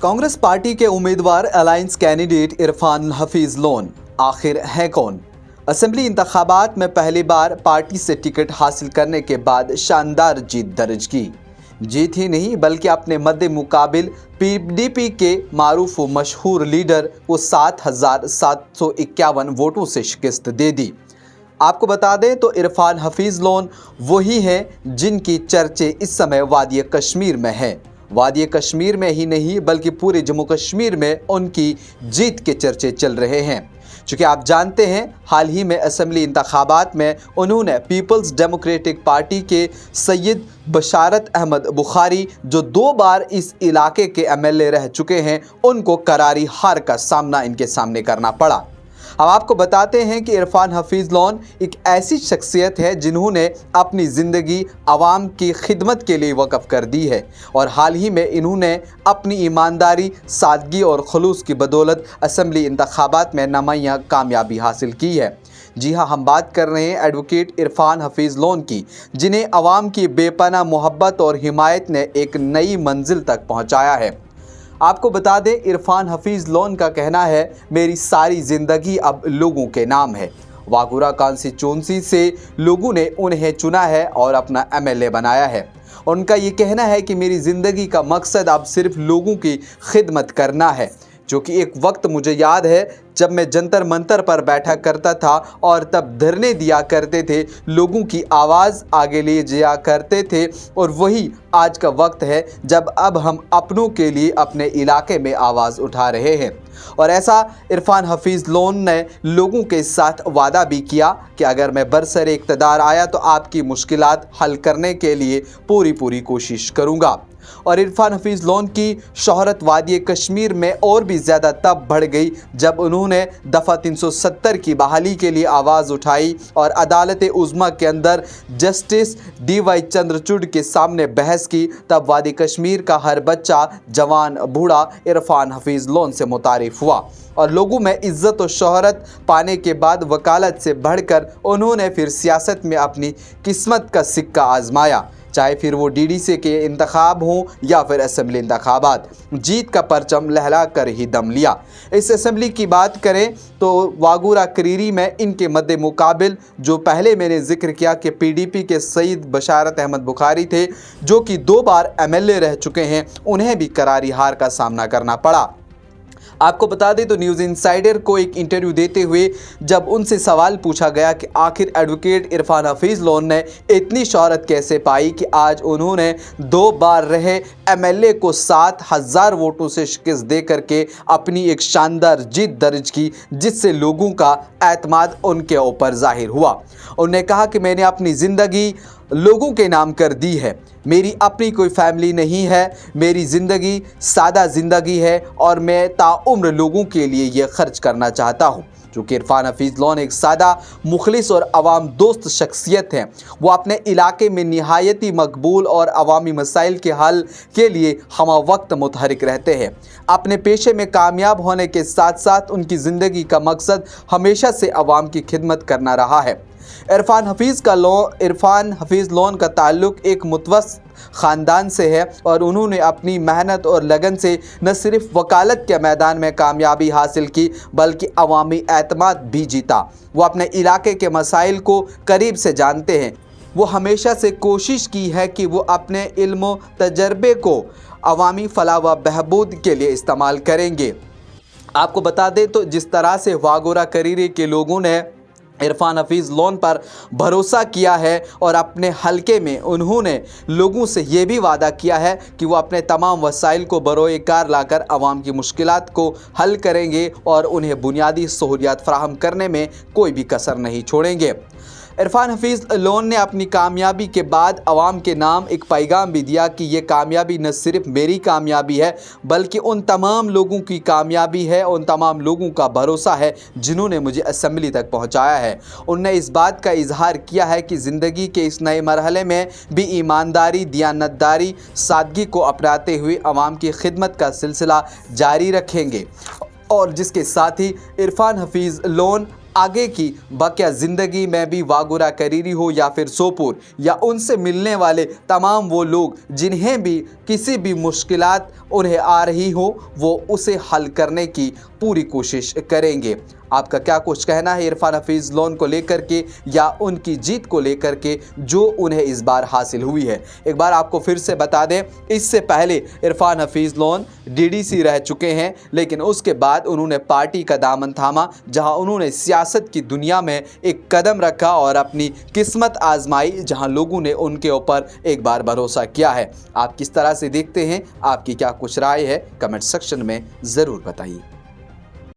Congress party के उम्मीदवार alliance candidate Irfan Hafeez loan आखिर है कौन? असेंबली इंतखाबात में पहली बार पार्टी से टिकट हासिल करने के बाद शानदार जीत दर्ज की। जीत ही नहीं बल्कि अपने मद्दे मुकाबिल पीडीपी के मारूफ व मशहूर लीडर को 7,751 वोटों से शिकस्त दे दी। आपको बता दें तो इरफान हफीज लोन वही हैं जिनकी चर्चे इस समय वादी कश्मीर में है। वादी कश्मीर में ही नहीं बल्कि पूरे जम्मू कश्मीर में उनकी जीत के चर्चे चल रहे हैं। चूँकि आप जानते हैं हाल ही में असेंबली इंतखाबात में उन्होंने पीपल्स डेमोक्रेटिक पार्टी के सैयद बशारत अहमद बुखारी, जो 2 बार इस इलाके के एमएलए रह चुके हैं, उनको करारी हार का सामना इनके सामने करना पड़ा। अब आपको बताते हैं कि इरफान हफीज लोन एक ऐसी शख्सियत है जिन्होंने अपनी ज़िंदगी आवाम की खिदमत के लिए वक़्फ़ कर दी है और हाल ही में इन्होंने अपनी ईमानदारी, सादगी और खलूस की बदौलत असेंबली इंतखाबात में नुमायां कामयाबी हासिल की है। जी हाँ, हम बात कर रहे हैं एडवोकेट इरफान हफीज लोन की, जिन्हें आवाम की बेपनाह मोहब्बत और हिमायत ने एक नई मंजिल तक पहुँचाया है। आपको बता दें, इरफान हफीज लोन का कहना है, मेरी सारी ज़िंदगी अब लोगों के नाम है। वागुरा कॉन्स्टिट्यूंसी से लोगों ने उन्हें चुना है और अपना एमएलए बनाया है। उनका ये कहना है कि मेरी ज़िंदगी का मकसद अब सिर्फ लोगों की खिदमत करना है। जो कि एक वक्त मुझे याद है जब मैं जंतर मंतर पर बैठा करता था और तब धरने दिया करते थे, लोगों की आवाज़ आगे ले जाया करते थे, और वही आज का वक्त है जब अब हम अपनों के लिए अपने इलाके में आवाज़ उठा रहे हैं। और ऐसा इरफान हफीज लोन ने लोगों के साथ वादा भी किया कि अगर मैं बरसरे इक़्तिदार आया तो आपकी मुश्किलात हल करने के लिए पूरी कोशिश करूँगा। और इरफान हफीज लोन की शोहरत वादी कश्मीर में और भी ज़्यादा तब बढ़ गई जब उन्होंने दफ़ा 370 की बहाली के लिए आवाज़ उठाई और अदालत उज़्मा के अंदर जस्टिस DY चंद्रचूड़ के सामने बहस की। तब वादी कश्मीर का हर बच्चा, जवान, बूढ़ा इरफान हफीज लोन से मुतारिफ़ हुआ और लोगों में इज़्ज़त और शोहरत पाने के बाद वकालत से बढ़कर उन्होंने फिर सियासत में अपनी किस्मत का सिक्का आजमाया, चाहे फिर वो DDC के इंतखाब हों या फिर असेंबली इंतखाबात। जीत का परचम लहरा कर ही दम लिया। इस असेंबली की बात करें तो वागुरा करीरी में इनके मद्दे मुकाबिल, जो पहले मैंने जिक्र किया कि PDP के सैयद बशारत अहमद बुखारी थे, जो कि 2 बार MLA रह चुके हैं, उन्हें भी करारी हार का सामना करना पड़ा। आपको बता दें तो न्यूज़ इंसाइडर को एक इंटरव्यू देते हुए जब उनसे सवाल पूछा गया कि आखिर एडवोकेट इरफान हफीज लोन ने इतनी शोहरत कैसे पाई कि आज उन्होंने 2 बार रहे MLA को 7,000 वोटों से शिकस्त दे करके अपनी एक शानदार जीत दर्ज की, जिससे लोगों का एतमाद उनके ऊपर जाहिर हुआ। उन्होंने कहा कि मैंने अपनी ज़िंदगी लोगों के नाम कर दी है, मेरी अपनी कोई फैमिली नहीं है, मेरी ज़िंदगी सादा ज़िंदगी है और मैं ताउम्र लोगों के लिए ये खर्च करना चाहता हूँ। चूँकि इरफान हफीज लोन एक सादा, मुखलिस और अवाम दोस्त शख्सियत हैं। वो अपने इलाके में निहायती मकबूल और अवामी मसाइल के हल के लिए हमा वक्त मुतहरिक रहते हैं। अपने पेशे में कामयाब होने के साथ साथ उनकी ज़िंदगी का मकसद हमेशा से अवाम की खिदमत करना रहा है। इरफान हफीज़ लोन का ताल्लुक़ एक मुतवस्सित ख़ानदान से है और उन्होंने अपनी मेहनत और लगन से न सिर्फ वकालत के मैदान में कामयाबी हासिल की बल्कि अवामी एतमाद भी जीता। वो अपने इलाके के मसाइल को करीब से जानते हैं। वो हमेशा से कोशिश की है कि वो अपने इल्म तजर्बे को अवामी फलाह व बहबूद के लिए इस्तेमाल करेंगे। आपको बता दें तो जिस तरह से वागोरा करीरी के लोगों ने इरफान हफीज लोन पर भरोसा किया है और अपने हलके में उन्होंने लोगों से ये भी वादा किया है कि वो अपने तमाम वसाइल को बरोए कार लाकर आवाम की मुश्किलात को हल करेंगे और उन्हें बुनियादी सहूलियात फराहम करने में कोई भी कसर नहीं छोड़ेंगे। इरफान हफीज लोन ने अपनी कामयाबी के बाद आवाम के नाम एक पैगाम भी दिया कि ये कामयाबी न सिर्फ मेरी कामयाबी है बल्कि उन तमाम लोगों की कामयाबी है, उन तमाम लोगों का भरोसा है जिन्होंने मुझे असेंबली तक पहुंचाया है। उनने इस बात का इजहार किया है कि ज़िंदगी के इस नए मरहले में भी ईमानदारी, दियानतदारी, सादगी को अपनाते हुए आवाम की खिदमत का सिलसिला जारी रखेंगे। और जिसके साथ ही इरफान हफीज लोन आगे की बकिया ज़िंदगी में भी वागुरा करीरी हो या फिर सोपुर या उनसे मिलने वाले तमाम वो लोग जिन्हें भी किसी भी मुश्किलात उन्हें आ रही हो, वो उसे हल करने की पूरी कोशिश करेंगे। आपका क्या कुछ कहना है इरफान हफीज़ लोन को लेकर के या उनकी जीत को लेकर के जो उन्हें इस बार हासिल हुई है? एक बार आपको फिर से बता दें, इससे पहले इरफान हफीज़ लोन डीडीसी रह चुके हैं, लेकिन उसके बाद उन्होंने पार्टी का दामन थामा, जहां उन्होंने सियासत की दुनिया में एक कदम रखा और अपनी किस्मत आजमाई, जहां लोगों ने उनके ऊपर एक बार भरोसा किया है। आप किस तरह से देखते हैं? आपकी क्या कुछ राय है? कमेंट सेक्शन में ज़रूर बताइए।